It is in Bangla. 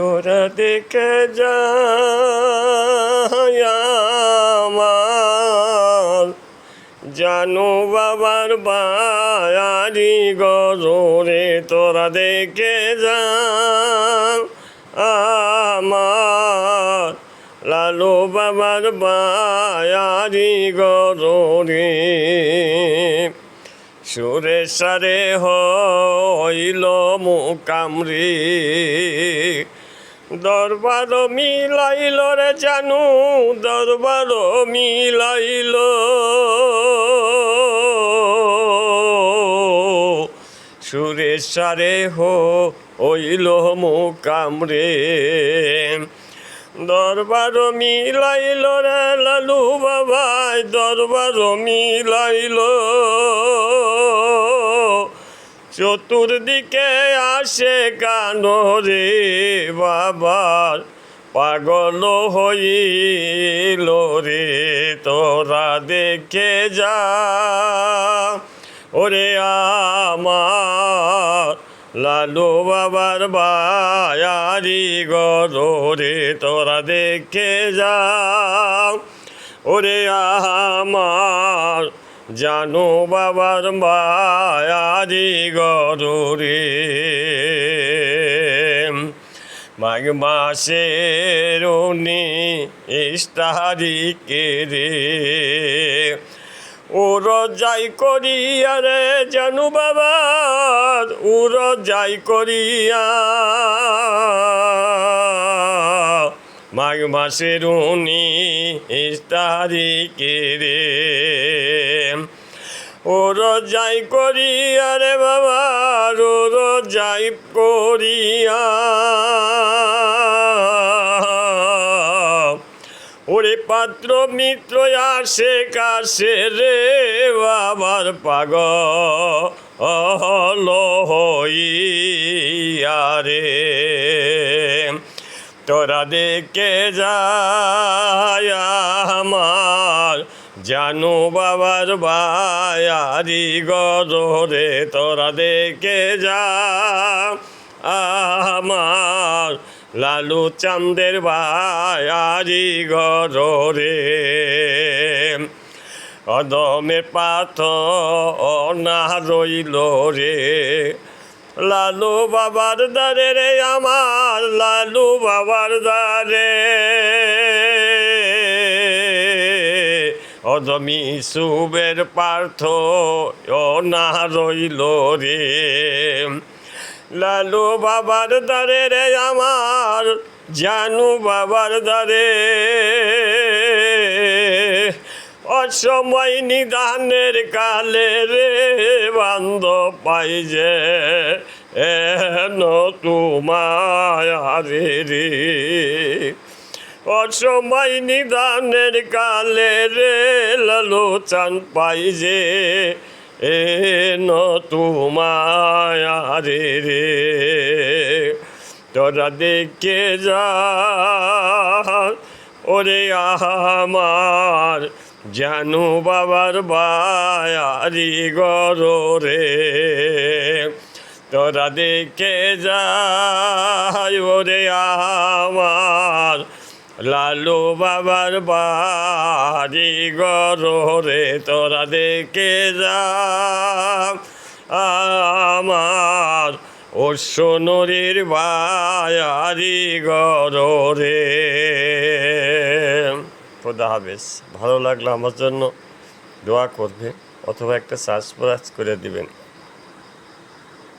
তোরা দেখে যায় আমার জানু বাবার বায়ারি গজরে তোরা দেখে যা আমার লালু বাবার বায়ারি গজরে সুরে সারে হইল মুকামরি দরবার মিলাইল রে জানু দরবার মিলাইল সুরে সারে হইল মুকামরে দরবার মিলাইল রে লালু বাবাই দরবার মিলাইল চতুর্দিকে আসে কানো রে বাবার পাগল হইল রে তোরা দেখে যা ওরে আমার লালু বাবার বায়ারি গরে তোরা দেখে যা ওরে আমার জানু বাবার বায়ারি গরে মাঘ মাসের 19 তারিখে রে ওর যাই করিয়া রে জানু বাবার ওর যাই করিয়া মাঘ মাসের 19 তারিখে রে ওর যাই করিয়া রে বাবা ওর যাই করিয়া ওরে পাত্র মিত্র আসে কাছে রে বাবার পাগল হইয়া রে তোরা দেখে যায় আমার জানু বাবার বায়ারি গরে তোরা দেখে যা আমার লালু চাঁদের বায়ারি গরে অদমে পাথর না রইল রে লালু বাবার দ্বারে রে আমার লালু বাবার দ্বারে অদমি সুবের পার্থ না রইল রে লালু বাবার দ্বারে রে আমার জানু বাবার দ্বারে অসময় নিদানের কালে রে বান্ধব পাই যে তোমারে রে অসময় নিদানের কালে রে লালু চান পাই যে তোমারে রে তোরা দেখে যা ওরে আমার জানু বাবার বায়ারি গরে তোরা দেখে যায় ওরে আমার লালু বাবার বাড়ি গরে তোরা দেখে যা আমার ও সোনরির বায়ারি গরে। খোদা হাফেজ। ভালো লাগলো আমার জন্য দোয়া করবে অথবা একটা সাবস্ক্রাইব করে দিবেন।